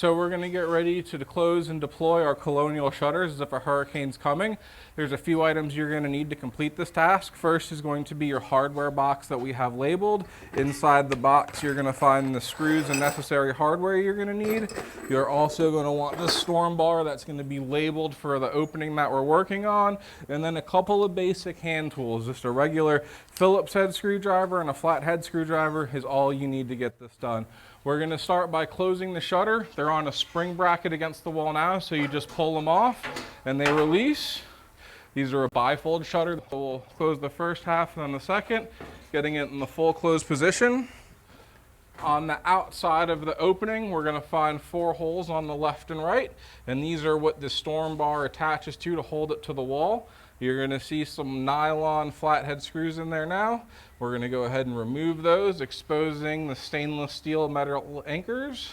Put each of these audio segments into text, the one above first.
So we're going to get ready to close and deploy our Colonial Shutters as if a hurricane's coming. There's a few items you're going to need to complete this task. First is going to be your hardware box that we have labeled. Inside the box you're going to find the screws and necessary hardware you're going to need. You're also going to want this storm bar that's going to be labeled for the opening that we're working on, and then a couple of basic hand tools. Just a regular Phillips head screwdriver and a flat head screwdriver is all you need to get this done. We're going to start by closing the shutter. They're on a spring bracket against the wall now, so you just pull them off and they release. These are a bifold shutter. We'll close the first half and then the second, getting it in the full closed position. On the outside of the opening, we're going to find 4 holes on the left and right, and these are what the storm bar attaches to hold it to the wall. You're going to see some nylon flathead screws in there now. We're going to go ahead and remove those, exposing the stainless steel metal anchors.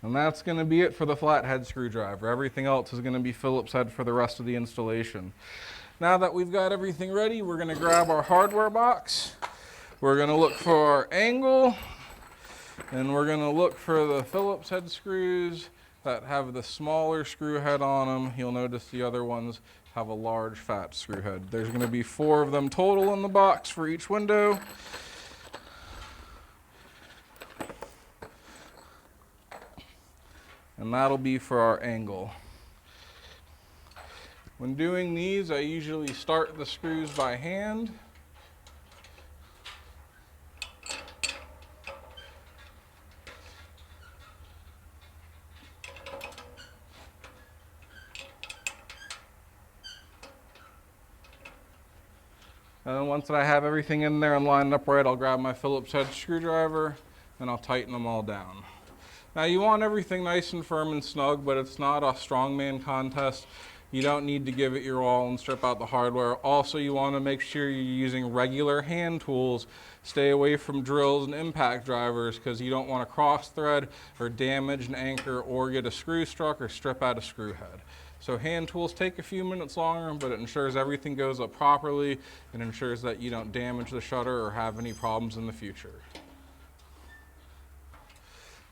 And that's going to be it for the flathead screwdriver. Everything else is going to be Phillips head for the rest of the installation. Now that we've got everything ready, we're going to grab our hardware box. We're going to look for our angle, and we're going to look for the Phillips head screws that have the smaller screw head on them. You'll notice the other ones have a large fat screw head. There's going to be 4 of them total in the box for each window. And that'll be for our angle. When doing these, I usually start the screws by hand. And then once I have everything in there and lined up right, I'll grab my Phillips head screwdriver and I'll tighten them all down. Now you want everything nice and firm and snug, but it's not a strongman contest. You don't need to give it your all and strip out the hardware. Also, you want to make sure you're using regular hand tools. Stay away from drills and impact drivers because you don't want to cross thread or damage an anchor or get a screw struck or strip out a screw head. So hand tools take a few minutes longer, but it ensures everything goes up properly and ensures that you don't damage the shutter or have any problems in the future.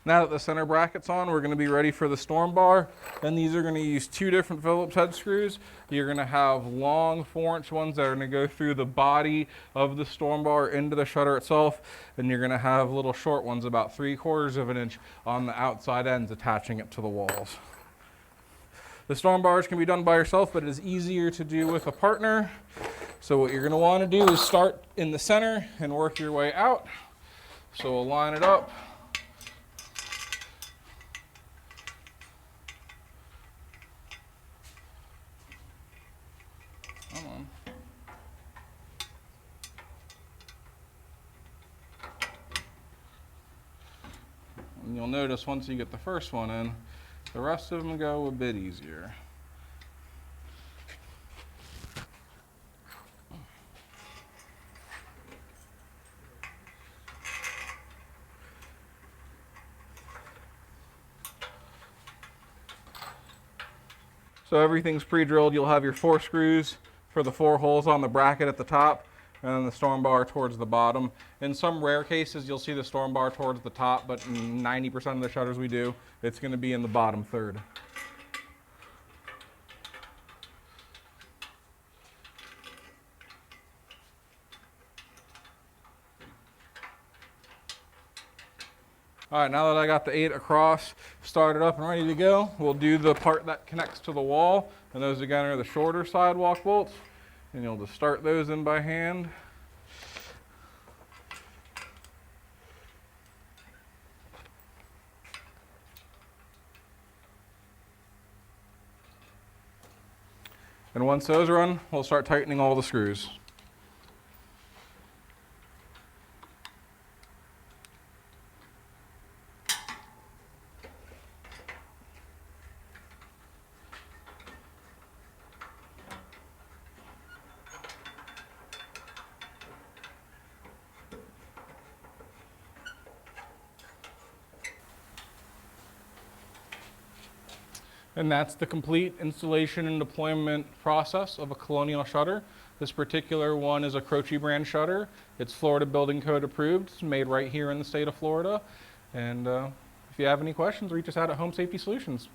Now that the center bracket's on, we're going to be ready for the storm bar. And these are going to use 2 different Phillips head screws. You're going to have long 4-inch ones that are going to go through the body of the storm bar into the shutter itself. And you're going to have little short ones about 3/4 of an inch on the outside ends attaching it to the walls. The storm bars can be done by yourself, but it is easier to do with a partner. So what you're going to want to do is start in the center and work your way out. So we'll line it up. And you'll notice once you get the first one in, the rest of them go a bit easier. So everything's pre-drilled. You'll have your 4 screws for the 4 holes on the bracket at the top, and then the storm bar towards the bottom. In some rare cases, you'll see the storm bar towards the top, but in 90% of the shutters we do, it's going to be in the bottom third. All right, now that I got the 8 across, started up and ready to go, we'll do the part that connects to the wall, and those again are the shorter sidewalk bolts. And you'll just start those in by hand. And once those run, we'll start tightening all the screws. And that's the complete installation and deployment process of a Colonial shutter. This particular one is a Croce brand shutter. It's Florida Building Code approved. It's made right here in the state of Florida. And if you have any questions, reach us out at Home Safety Solutions.